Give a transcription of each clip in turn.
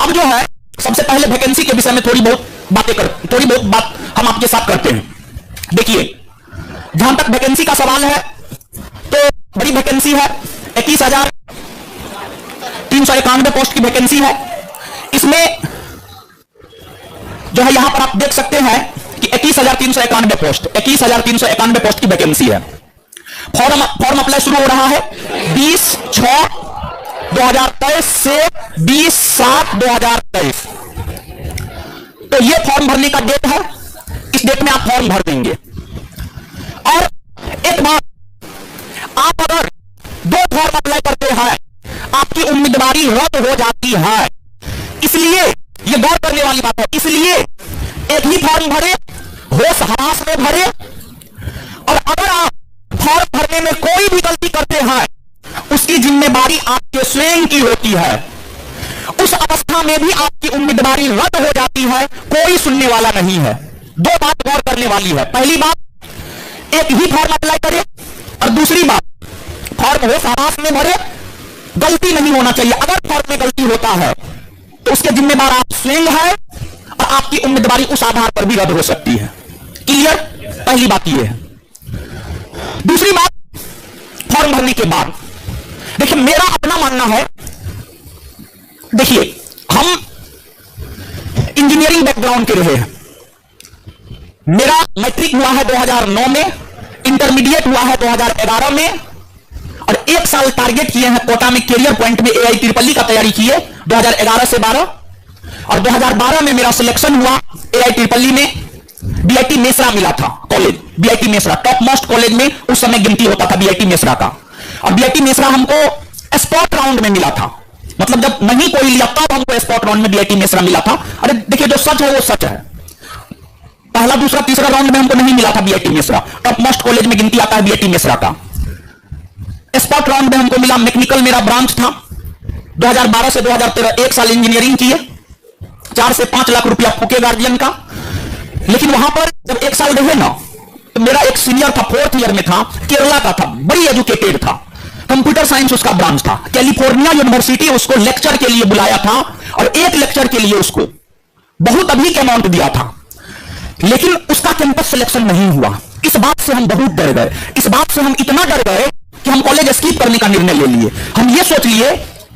अब जो है सबसे पहले वैकेंसी के विषय में थोड़ी बहुत बात हम आपके साथ करते हैं। देखिए, जहां तक वैकेंसी का सवाल है तो बड़ी वैकेंसी है, 21,391 पोस्ट की वैकेंसी है। इसमें जो है यहां पर आप देख सकते हैं कि 21,391 पोस्ट की वैकेंसी है। फॉर्म अप्लाई शुरू हो रहा है 20/6/2023 से 20/7/2023। तो ये फॉर्म भरने का डेट है, इस डेट में आप फॉर्म भर देंगे। और एक बात, आप अगर 2 फॉर्म अप्लाई करते हैं आपकी उम्मीदवारी रद्द हो जाती है। इसलिए ये गौर करने वाली बात है, इसलिए एक ही फॉर्म भरे, होश हवास में भरे। और अगर आप फॉर्म भरने में कोई भी गलती करते हैं उसकी जिम्मेदारी आपके स्वयं की होती है। उस अवस्था में भी आपकी उम्मीदवारी रद्द हो जाती है, कोई सुनने वाला नहीं है। 2 बात गौर करने वाली है। पहली बात, एक ही फॉर्म अप्लाई करें, और दूसरी बात, फॉर्म होश हवास में भरे, गलती नहीं होना चाहिए। अगर फॉर्म में गलती होता है तो उसके जिम्मेदार आप स्वयं हैं और आपकी उम्मीदवारी उस आधार पर भी रद्द हो सकती है। क्लियर? पहली बात यह है। दूसरी बात, फॉर्म भरने के बाद देखिए, मेरा अपना मानना है, देखिए हम इंजीनियरिंग बैकग्राउंड के रहे हैं। मेरा मैट्रिक हुआ है 2009 में, इंटरमीडिएट हुआ है 2011 में, और 1 साल टारगेट किए हैं कोटा में, कैरियर पॉइंट में AIEEE का तैयारी किए 2011 से 12, और 2012 में मेरा सिलेक्शन हुआ AIEEE में। BIT मेसरा मिला था college, BIT Mesra top most college में उस समय गिनती होता था BIT मेसरा का। और BIT मेसरा हमको स्पॉट राउंड में मिला था, मतलब जब नहीं कोई लिया तब हमको स्पॉट राउंड में BIT मेसरा मिला था। अरे देखिए, जो सच है वो सच है। पहला, दूसरा, तीसरा राउंड में हमको नहीं मिला था BIT Mesra. Top most college में गिनती आता है BIT मेसरा का। स्पॉट राउंड में हमको मिला, मैकेनिकल मेरा ब्रांच था। 2012 से 2013 1 साल इंजीनियरिंग किए, 4 से 5 लाख रुपया फूके गार्जियन का। लेकिन वहां पर जब 1 साल रहे ना, तो मेरा एक सीनियर था, 4th ईयर में था, केरला का था, बड़ी एजुकेटेड था, कंप्यूटर साइंस उसका ब्रांच था। कैलिफोर्निया यूनिवर्सिटी उसको लेक्चर के लिए बुलाया था, और एक लेक्चर के लिए उसको बहुत अधिक अमाउंट दिया था। लेकिन उसका कैंपस सिलेक्शन नहीं हुआ। इस बात से हम बहुत डर गए, इस बात से हम इतना डर गए कि हम कॉलेज स्किप करने का निर्णय ले लिए। हम ये सोच लिए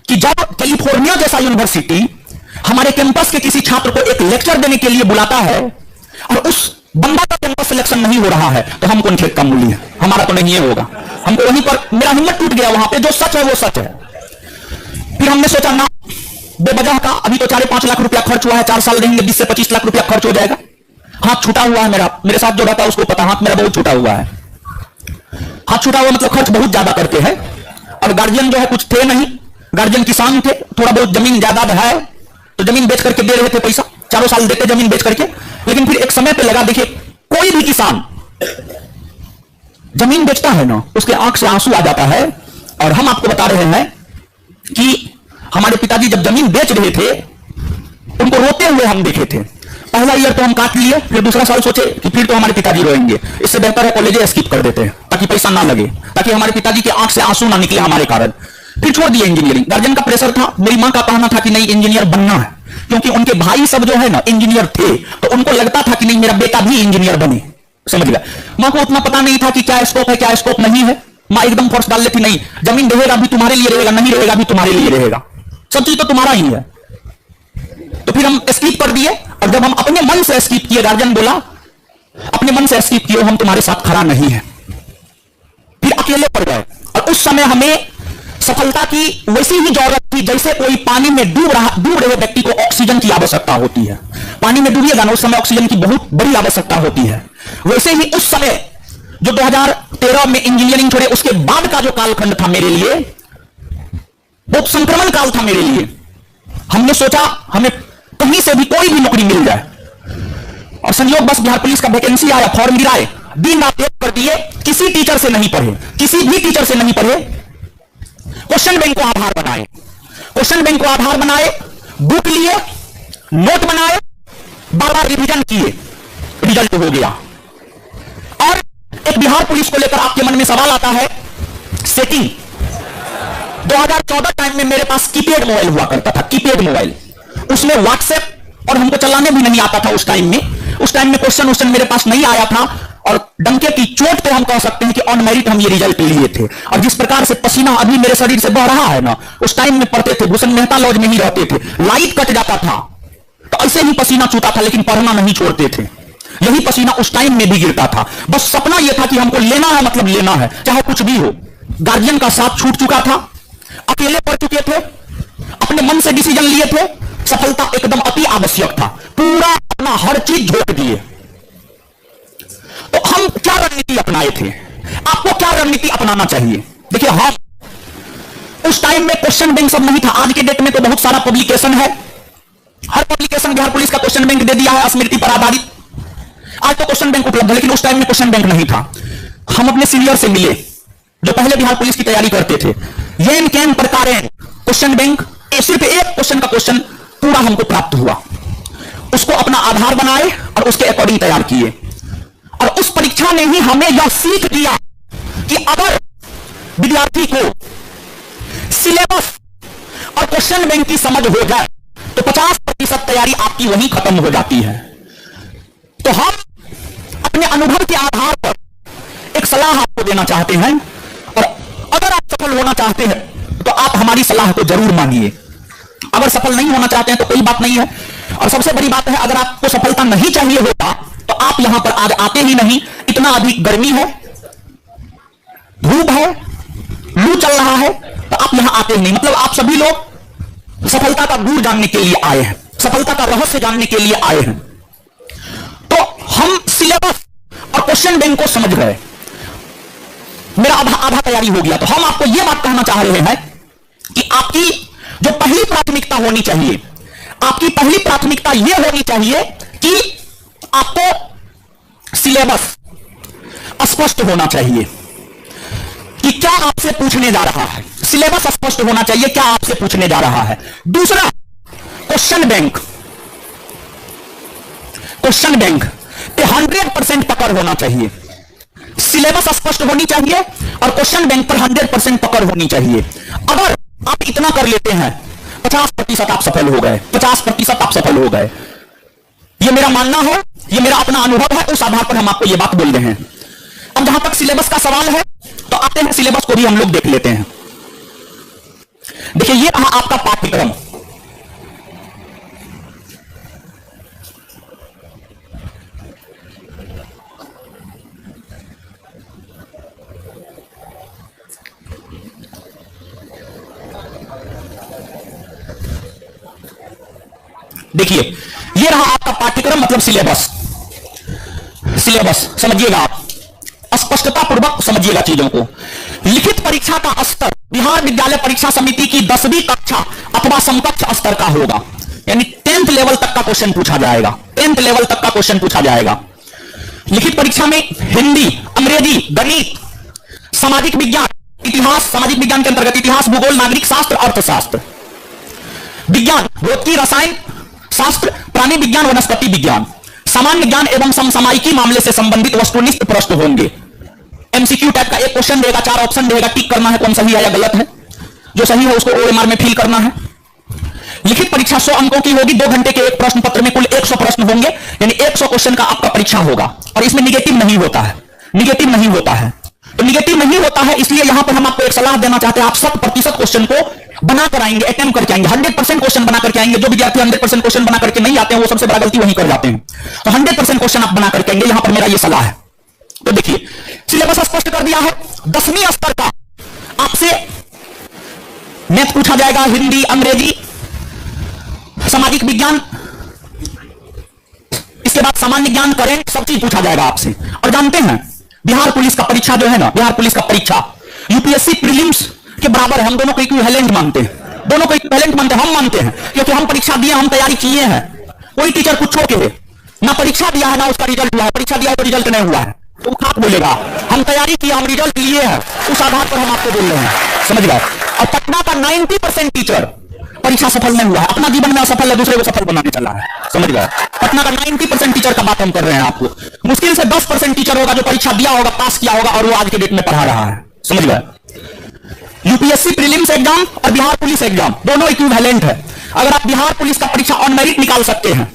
कि जब कैलिफोर्निया जैसा यूनिवर्सिटी हमारे कैंपस के किसी छात्र को एक लेक्चर देने के लिए बुलाता है और उस बंदा का कैंपस सिलेक्शन नहीं हो रहा है, तो हम कौन खेत का मूली है, हमारा तो नहीं होगा। हमको वहीं पर मेरा हिम्मत टूट गया। वहां पे जो सच है वो सच है। फिर हमने सोचा ना, बेवजह का अभी तो 4-5 लाख रुपया खर्च हुआ है, 4 साल रहेंगे 20 से 25 लाख रुपया खर्च हो जाएगा। हाथ छूटा हुआ है मेरा, मेरे साथ जो रहता है उसको पता, हाथ मेरा बहुत छूटा हुआ है। हाथ छूटा हुआ मतलब खर्च बहुत ज्यादा करते हैं। और गार्जियन जो है कुछ थे नहीं, गार्जियन किसान थे, थोड़ा बहुत जमीन जायदाद है, तो जमीन बेच करके दे रहे थे पैसा, 4 साल देते जमीन बेच करके। लेकिन फिर एक समय पे लगा, देखिए कोई भी किसान जमीन बेचता है ना, उसके आंख से आंसू आ जाता है। और हम आपको बता रहे हैं कि हमारे पिताजी जब जमीन बेच रहे थे, उनको रोते हुए हम देखे थे। पहला ईयर तो हम काट लिए, फिर दूसरा साल सोचे कि फिर तो हमारे पिताजी रोएंगे, इससे बेहतर है कॉलेज स्किप कर देते हैं ताकि पैसा ना लगे, ताकि हमारे पिताजी के आंख से आंसू ना निकले हमारे कारण। फिर छोड़ दिए इंजीनियरिंग। गार्जियन का प्रेशर था, मेरी मां का कहना था कि नहीं इंजीनियर बनना है, क्योंकि उनके भाई सब जो है ना इंजीनियर थे, तो उनको लगता था कि नहीं मेरा बेटा भी इंजीनियर बने। समझ गया? मां को उतना पता नहीं था कि क्या स्कोप है क्या स्कोप नहीं है। मां एकदम फोर्स डाल लेती, नहीं जमीन रहेगा भी तुम्हारे लिए रहेगा, नहीं रहेगा भी तुम्हारे लिए रहेगा, सब चीज तो तुम्हारा ही है। तो फिर हम स्किप कर दिए। और जब हम अपने मन से स्किप किए, गार्जियन बोला अपने मन से स्किप किए, हम तुम्हारे साथ खड़ा नहीं है। फिर अकेले पड़ गए। और उस समय हमें सफलता की वैसी ही जरूरत थी जैसे कोई पानी में डूब रहे व्यक्ति को ऑक्सीजन की आवश्यकता होती है। पानी में डूबिएगा ना, उस समय ऑक्सीजन की बहुत बड़ी आवश्यकता होती है। वैसे ही उस समय जो 2013 में इंजीनियरिंग छोड़े, उसके बाद का जो कालखंड था मेरे लिए बहुत संक्रमण काल था मेरे लिए। हमने सोचा हमें कहीं से भी कोई भी नौकरी मिल जाए, और संयोग बस बिहार पुलिस का वैकेंसी आया, फॉर्म गिराए, दिन रात एक कर दिए। किसी टीचर से नहीं पढ़े, किसी भी टीचर से नहीं पढ़े, क्वेश्चन बैंक को आधार बनाए, क्वेश्चन बैंक को आधार बनाए, बुक लिए, नोट बनाए, बार-बार रिवीजन किए, रिजल्ट हो गया। और एक बिहार पुलिस को लेकर आपके मन में सवाल आता है, सेटिंग 2014 टाइम में मेरे पास कीपैड मोबाइल हुआ करता था, कीपैड मोबाइल। उसमें व्हाट्सएप और हमको चलाने भी नहीं आता था उस टाइम में। उस टाइम में क्वेश्चन मेरे पास नहीं आया था, और डंके की चोट पे हम कह सकते हैं कि ऑन मेरिट हम ये रिजल्ट लिए थे। और जिस प्रकार से पसीना अभी मेरे शरीर से बह रहा है ना, उस टाइम में पढ़ते थे, भूषण मेहता लॉज में ही रहते थे, लाइट कट जाता था तो ऐसे ही पसीना चूता था, लेकिन पढ़ना नहीं छोड़ते थे। यही पसीना उस टाइम में भी गिरता था। बस सपना यह था कि हमको लेना है, मतलब लेना है, चाहे कुछ भी हो। गार्जियन का साथ छूट चुका था, अकेले पढ़ चुके थे, अपने मन से डिसीजन लिए थे, सफलता एकदम अति आवश्यक था, पूरा अपना हर चीज झोंक दिए। तो हम क्या रणनीति अपनाए थे? आपको क्या रणनीति अपनाना चाहिए? देखिए, हम उस टाइम में क्वेश्चन बैंक सब नहीं था। आज के डेट में तो बहुत सारा पब्लिकेशन है, हर पब्लिकेशन बिहार पुलिस का क्वेश्चन बैंक दे दिया है, स्मृति पर आधारित। आज तो क्वेश्चन बैंक उपलब्ध है, लेकिन उस टाइम में क्वेश्चन बैंक नहीं था। हम अपने सीनियर से मिले जो पहले बिहार पुलिस की तैयारी करते थे, येन कैन प्रकार क्वेश्चन बैंक, सिर्फ एक क्वेश्चन का क्वेश्चन पूरा हमको प्राप्त हुआ। उसको अपना आधार बनाए और उसके अकॉर्डिंग तैयार किए, और उस परीक्षा ने ही हमें यह सीख दिया कि अगर विद्यार्थी को सिलेबस और क्वेश्चन बैंक की समझ हो जाए तो 50% तैयारी आपकी वहीं खत्म हो जाती है। तो हम अपने अनुभव के आधार पर एक सलाह आपको देना चाहते हैं, और अगर आप सफल होना चाहते हैं तो आप हमारी सलाह को जरूर मानिए। अगर सफल नहीं होना चाहते हैं तो कोई बात नहीं है। और सबसे बड़ी बात है, अगर आपको सफलता नहीं चाहिए होता तो आप यहां पर आज आते ही नहीं। इतना अधिक गर्मी है, धूप है, लू चल रहा है, तो आप यहां आते ही नहीं। मतलब आप सभी लोग सफलता का गुर जानने के लिए आए हैं, सफलता का रहस्य जानने के लिए आए हैं। तो हम सिलेबस और क्वेश्चन बैंक को समझ गए, मेरा आधा तैयारी हो गया। तो हम आपको यह बात कहना चाह रहे हैं कि आपकी जो पहली प्राथमिकता होनी चाहिए, आपकी पहली प्राथमिकता यह होनी चाहिए कि आपको सिलेबस स्पष्ट होना चाहिए कि क्या आपसे पूछने जा रहा है। सिलेबस स्पष्ट होना चाहिए क्या आपसे पूछने जा रहा है। दूसरा, क्वेश्चन बैंक पे 100% पकड़ होना चाहिए। सिलेबस स्पष्ट होनी चाहिए और क्वेश्चन बैंक पर 100% पकड़ होनी चाहिए। अगर आप इतना कर लेते हैं, 50% आप सफल हो गए, 50% आप सफल हो गए। यह मेरा मानना है, यह मेरा अपना अनुभव है, उस आधार पर हम आपको यह बात बोल रहे हैं। अब जहां तक सिलेबस का सवाल है, तो आते हैं सिलेबस को भी हम लोग देख लेते हैं। देखिए, यह रहा आपका पाठ्यक्रम। देखिए, यह रहा आपका पाठ्यक्रम, मतलब सिलेबस। समझिएगा, आप स्पष्टता पूर्वक समझिएगा चीजों को। लिखित परीक्षा का स्तर बिहार विद्यालय परीक्षा समिति की 10वीं कक्षा अथवा समकक्ष स्तर का होगा, यानी 10th लेवल तक का क्वेश्चन पूछा जाएगा। 10th लेवल तक का क्वेश्चन पूछा जाएगा। लिखित परीक्षा में हिंदी, अंग्रेजी, गणित, सामाजिक विज्ञान, इतिहास, सामाजिक विज्ञान के अंतर्गत इतिहास, भूगोल, नागरिक शास्त्र, अर्थशास्त्र, विज्ञान, भौतिकी, रसायन शास्त्र, प्राणी विज्ञान, वनस्पति विज्ञान, सामान्य ज्ञान एवं समसामयिकी मामले से संबंधित वस्तुनिष्ठ प्रश्न होंगे। एमसीक्यू टाइप का एक क्वेश्चन देगा, 4 ऑप्शन देगा, टिक करना है कौन सही है या गलत है। जो सही है उसको ओएमआर में फिल करना है। लिखित परीक्षा 100 अंकों की होगी। 2 घंटे के एक प्रश्न पत्र में कुल 100 प्रश्न होंगे, यानी 100 क्वेश्चन का आपका परीक्षा होगा। और इसमें निगेटिव नहीं होता है, निगेटिव नहीं होता है। तो निगेटिव नहीं होता है, इसलिए यहां पर हम आपको एक सलाह देना चाहते हैं, आप 100% क्वेश्चन को बनाकर आएंगे, अटेम्प्ट करके आएंगे, 100% क्वेश्चन बना करके आएंगे। जो विद्यार्थी 100% क्वेश्चन बना करके नहीं आते हैं, वो सबसे बड़ा गलती वही कर जाते हैं। तो 100% क्वेश्चन आप बना करके आएंगे, यहां पर मेरा ये सलाह है। तो देखिए, सिलेबस स्पष्ट कर दिया है। 10वीं स्तर का आपसे मैथ पूछा जाएगा, हिंदी, अंग्रेजी, सामाजिक विज्ञान, इसके बाद सामान्य ज्ञान, करेंट, सब चीज पूछा जाएगा आपसे। और जानते हैं, बिहार पुलिस का परीक्षा जो है ना, बिहार पुलिस का परीक्षा यूपीएससी प्रीलिम्स के बराबर है। हम दोनों को इक्विवेलेंट मानते हैं, दोनों को इक्विवेलेंट मानते हैं। हम मानते हैं क्योंकि हम परीक्षा दिए, हम तैयारी किए हैं। कोई टीचर कुछ के ना परीक्षा दिया है ना उसका रिजल्ट हुआ है, परीक्षा दिया है तो रिजल्ट नहीं हुआ है, तो खाक बोलेगा। हम तैयारी किए, हम रिजल्ट लिए हैं, उस आधार पर हम आपको बोल रहे हैं, समझ गए। और पटना का 90% टीचर परीक्षा सफल नहीं हुआ है, अपना जीवन में असफल है, दूसरे को सफल बनाने चला है, समझ गए। पटना का 90% टीचर का बात हम कर रहे हैं आपको। मुश्किल से 10% टीचर होगा जो परीक्षा दिया होगा, पास किया होगा, और वो आज के डेट में पढ़ा रहा है, समझ गए। यूपीएससी प्रीलिम्स एग्जाम और बिहार पुलिस एग्जाम दोनों इक्विवेलेंट है। अगर आप बिहार पुलिस का परीक्षा ऑन मेरिट निकाल सकते हैं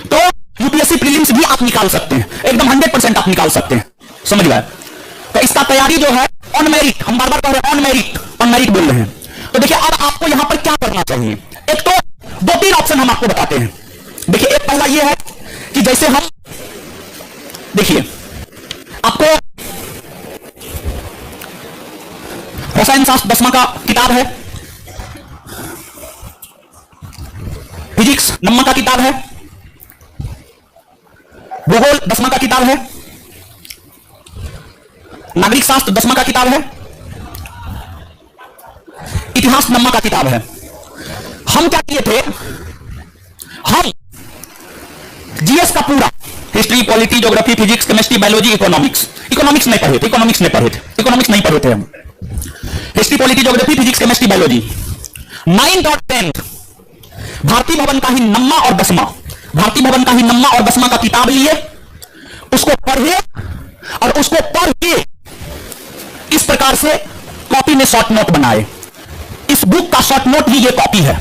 तो यूपीएससी प्रीलिम्स भी आप निकाल सकते हैं, एकदम 100% आप निकाल सकते हैं, समझ गए। तो इसका तैयारी जो है ऑन मेरिट, हम बार बार कह रहे हैं ऑन मेरिट बोल रहे हैं। तो देखिए अब आपको यहां पर क्या करना चाहिए, एक तो 2-3 ऑप्शन हम आपको बताते हैं। देखिए एक पहला ये है कि जैसे हम देखिए आपको रसायन शास्त्र 10वां का किताब है, फिजिक्स 9वां का किताब है, भूगोल 10वां का किताब है, नागरिक शास्त्र 10वां का किताब है, इतिहास 9वां का किताब है। हम क्या किए थे, हम जीएस का पूरा history, polity, geography, physics, chemistry, biology, economics नहीं पढ़े थे, इकोनॉमिक्स नहीं पढ़े थे हम। History, polity, geography, physics, chemistry, biology 9th और 10th भारतीय भवन का ही 9वां और 10वां, भारतीय भवन का ही 9वां और 10वां का किताब लिए, उसको पढ़े और उसको पढ़ के इस प्रकार से कॉपी में शॉर्ट नोट बनाए। इस बुक का शॉर्ट नोट ही ये कॉपी है,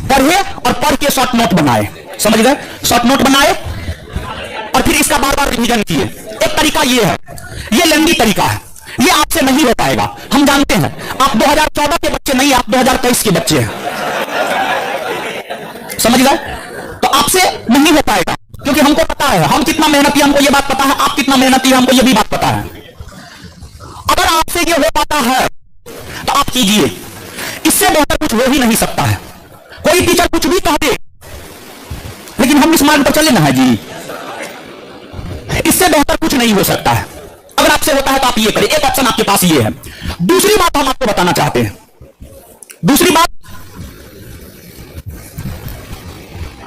पढ़े और पढ़ के शॉर्ट नोट बनाए, समझ गए। शॉर्ट नोट बनाए और फिर इसका बार बार रिवीजन किए। एक तरीका ये है, ये लेंदी तरीका है, ये आपसे नहीं हो पाएगा, हम जानते हैं। आप 2014 के बच्चे नहीं, आप 2023 के बच्चे हैं, समझ गए। तो आपसे नहीं हो पाएगा क्योंकि हमको पता है हम कितना मेहनती, हमको ये बात पता है, आप कितना मेहनती, हमको ये भी बात पता है। अगर आपसे ये हो पाता है तो आप कीजिए, इससे बेहतर कुछ हो ही नहीं सकता है। कोई टीचर कुछ भी कह दे लेकिन हम इस मार्ग पर चले ना है जी, इससे बेहतर कुछ नहीं हो सकता है। अगर आपसे होता है तो आप ये करें, एक ऑप्शन आपके पास ये है। दूसरी बात हम आपको बताना चाहते हैं, दूसरी बात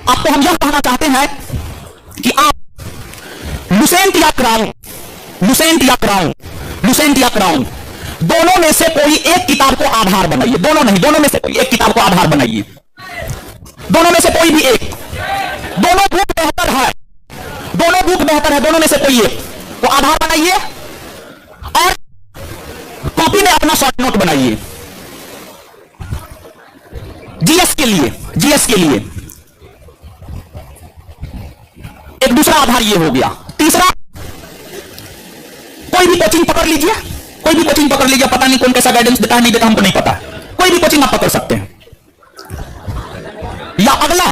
आपको हम यह कहना चाहते हैं कि आप लुसेंट या क्राउन दोनों में से कोई एक किताब को आधार बनाइए। दोनों नहीं, दोनों में से कोई एक किताब को आधार बनाइए, दोनों में से कोई भी एक। दोनों बुक बेहतर है, दोनों में से कोई एक को आधार बनाइए और कॉपी में अपना शॉर्ट नोट बनाइए। जीएस के लिए एक दूसरा आधार ये हो गया। तीसरा, कोई भी कोचिंग पकड़ लीजिए, पता नहीं कौन कैसा गाइडेंस देता है, नहीं देता हमको नहीं पता, कोई भी कोचिंग आप पकड़ सकते हैं। या अगला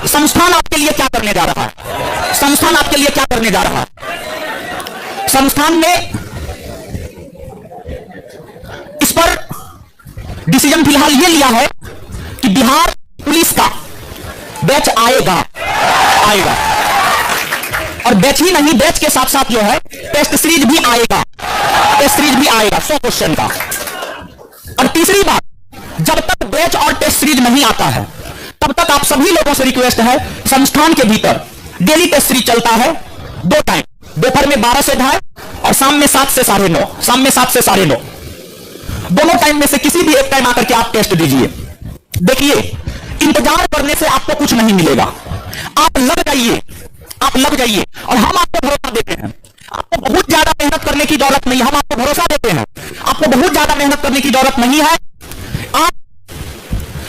संस्थान आपके लिए क्या करने जा रहा है, संस्थान में इस पर डिसीजन फिलहाल ये लिया है कि बिहार पुलिस का बैच आएगा और बैच ही नहीं, बैच के साथ साथ जो है टेस्ट सीरीज भी आएगा 100 क्वेश्चन का। और तीसरी बात, जब तक बैच और टेस्ट सीरीज नहीं आता है तब तक आप सभी लोगों से रिक्वेस्ट है, संस्थान के भीतर डेली टेस्ट सीरीज चलता है 2 टाइम, दोपहर में 12 से 2:30 और शाम में 7 से 9:30। दोनों टाइम में से किसी भी एक टाइम आकर के आप टेस्ट दीजिए। देखिए, इंतजार करने से आपको कुछ नहीं मिलेगा, आप लग जाइए और हम आपको भरोसा देते हैं। आपको बहुत ज्यादा मेहनत करने की जरूरत नहीं है, हम आपको भरोसा देते हैं, आपको बहुत ज्यादा मेहनत करने की जरूरत नहीं है। आप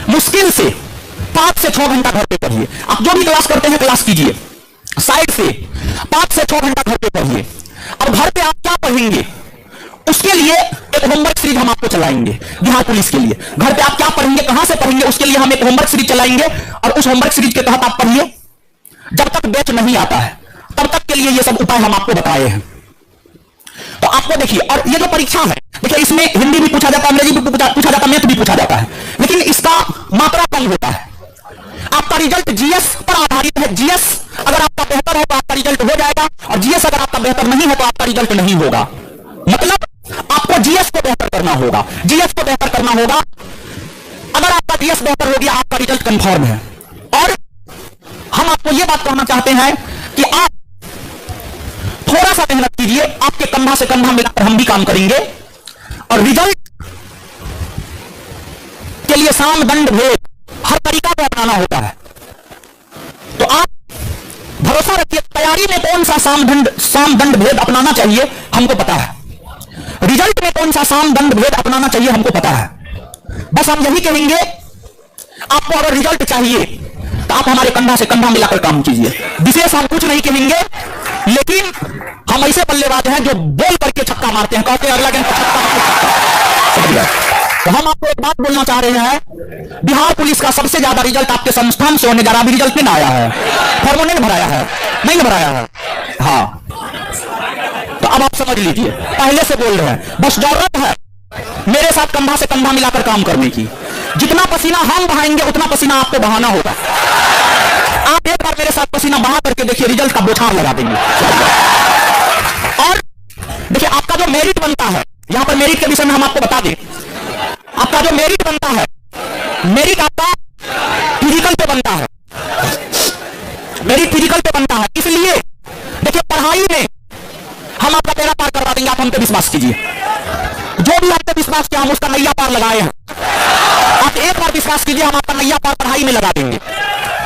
मुश्किल से 5 से 6 घंटा घर पे पढ़िए। आप जो भी क्लास करते हैं क्लास कीजिए, साइड से 5 से 6 घंटा घर पे पढ़िए। अब घर पे आप क्या पढ़ेंगे उसके लिए एक होमवर्क सीरीज हम आपको चलाएंगे बिहार पुलिस के लिए। घर पे आप क्या पढ़ेंगे, कहां से पढ़ेंगे, उसके लिए हम एक होमवर्क सीरीज चलाएंगे और उस होमवर्क सीरीज के तहत आप पढ़िए। जब तक बैच नहीं आता है तब तक के लिए ये सब उपाय हम आपको बताए हैं। तो आपको देखिए, और ये जो परीक्षा है, देखिए इसमें हिंदी भी पूछा जाता है, अंग्रेजी भी पूछा जाता है, मैथ भी पूछा जाता है, लेकिन इसका मात्रा कम होता है। आपका रिजल्ट जीएस पर आधारित है। जीएस अगर आपका बेहतर है तो आपका रिजल्ट हो जाएगा, और जीएस अगर आपका बेहतर नहीं है तो आपका रिजल्ट नहीं होगा। मतलब आपको जीएस को बेहतर करना होगा, अगर आपका जीएस बेहतर हो गया आपका रिजल्ट कंफर्म है। और हम आपको यह बात कहना चाहते हैं कि आप थोड़ा सा मेहनत कीजिए, आपके कंधा से कंधा मिलाकर हम भी काम करेंगे, और रिजल्ट के लिए साम दंड भेद हर तरीका को अपनाना होता है। तो आप भरोसा रखिए, तैयारी में कौन सा साम दंड भेद अपनाना चाहिए हमको पता है, रिजल्ट में कौन सा साम दंड भेद अपनाना चाहिए हमको पता है। बस हम यही कहेंगे, आपको अगर रिजल्ट चाहिए तो आप हमारे कंधा से कंधा मिलाकर काम कीजिए। विशेष हम कुछ नहीं कहेंगे, लेकिन हम ऐसे बल्लेबाज हैं जो बोल करके छक्का मारते हैं, कहते हैं अगला गेंद पर छक्का। तो हम आपको एक बात बोलना चाह रहे हैं, बिहार पुलिस का सबसे ज्यादा रिजल्ट आपके संस्थान से होने जा रहा है। अभी रिजल्ट नहीं आया है, फॉर्म ने भराया है, नहीं भराया है। हाँ, तो अब आप समझ लीजिए, पहले से बोल रहे हैं, बस जरूरत है मेरे साथ कंधा से कंधा मिलाकर काम करने की। जितना पसीना हम बहाएंगे उतना पसीना आपको बहाना होगा। आप एक बार मेरे साथ पसीना बहा करके देखिए, रिजल्ट का बौछार लगा देंगे। और देखिए, आपका जो मेरिट बनता है, यहां पर मेरिट के विषय में हम आपको बता दें, आपका जो मेरिट बनता है, मेरिट आपका फिजिकल पे बनता है, मेरिट फिजिकल पे बनता है। इसलिए देखिए, पढ़ाई में हम आपका बेड़ा पार करवा देंगे, आप हम पे विश्वास कीजिए। जो भी आपने विश्वास किया, हम उसका नैया पार लगाए हैं। आप एक बार विश्वास कीजिए, हम आपका नैया पार पढ़ाई में लगा देंगे।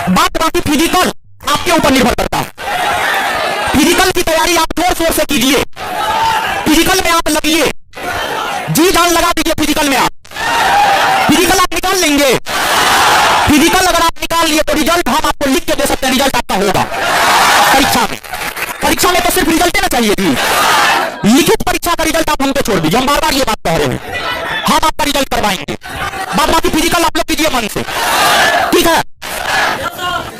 बात बाकी फिजिकल आपके ऊपर निर्भर करता है। फिजिकल की तैयारी आप जोर शोर से कीजिए, फिजिकल में आप लगिए, जी जान लगा दीजिए। फिजिकल में आप निकाल लेंगे। फिजिकल अगर आप निकाल लिए तो रिजल्ट हम आपको लिख के दे सकते हैं, रिजल्ट आपका होगा परीक्षा में तो सिर्फ रिजल्ट ना चाहिए थी, लिखित परीक्षा का रिजल्ट आप हमको छोड़ दीजिए। हम बार बार ये बात कह रहे हैं, हम आपका रिजल्ट करवाएंगे। बाद बाकी फिजिकल आप लोग कीजिए मन से, ठीक है?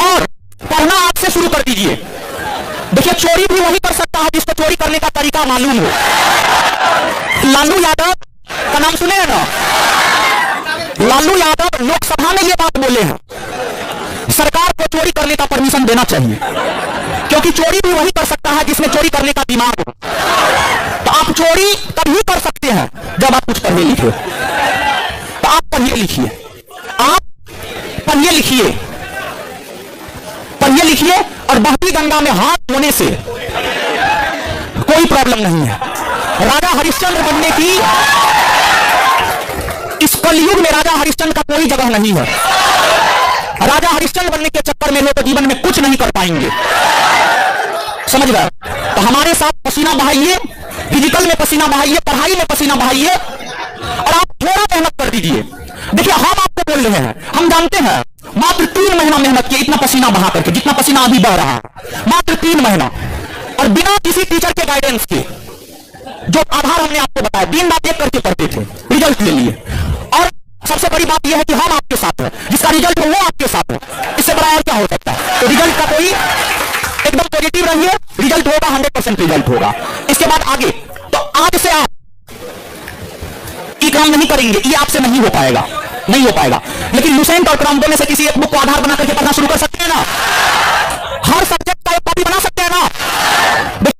और पढ़ना आज से शुरू कर दीजिए। देखिए, चोरी भी वही कर सकता है जिसको चोरी करने का तरीका मालूम हो। लालू यादव का नाम सुने हैं ना? लालू यादव लोकसभा में ये बात बोले हैं, सरकार को चोरी करने का परमिशन देना चाहिए, क्योंकि चोरी भी वही कर सकता है जिसमें चोरी करने का दिमाग हो। तो आप चोरी तभी कर सकते हैं जब आप कुछ पढ़े लिखे। तो आप पढ़िए लिखिए, आप पढ़िए लिखिए, पढ़िए लिखिए। और बहती गंगा में हाथ धोने से कोई प्रॉब्लम नहीं है। राजा हरिश्चंद्र बनने की, इस कलयुग में राजा हरिश्चंद्र का कोई जगह नहीं है। राजा हरिश्चंद्र बनने के चक्कर में लोग तो जीवन में कुछ नहीं कर पाएंगे, समझ गए? तो हमारे साथ पसीना बहाइए, फिजिकल में पसीना बहाइए, पढ़ाई में पसीना बहाइए, और आप थोड़ा मेहनत कर दीजिए। देखिए, हम आपको बोल रहे हैं, हम जानते हैं मात्र 3 महीना मेहनत किए, इतना पसीना बहा करके, जितना पसीना अभी बह रहा है, मात्र 3 महीना, और बिना किसी टीचर के गाइडेंस के, जो आधार हमने आपको बताया, दिन रात एक करके पढ़ते थे, रिजल्ट ले लिए। और सबसे बड़ी बात यह है कि हम आपके साथ हैं, जिसका रिजल्ट हो वो आपके साथ है। इससे बड़ा और क्या हो सकता है? तो रिजल्ट का कोई, एकदम पॉजिटिव रहिए, रिजल्ट होगा, 100% रिजल्ट होगा। इसके बाद आगे, तो आज से आप ये काम नहीं करेंगे, ये आपसे नहीं हो पाएगा, नहीं हो पाएगा। लेकिन लुसेंट और क्रांतो में से किसी एक बुक को आधार बना करके पढ़ना शुरू कर सकते हैं ना?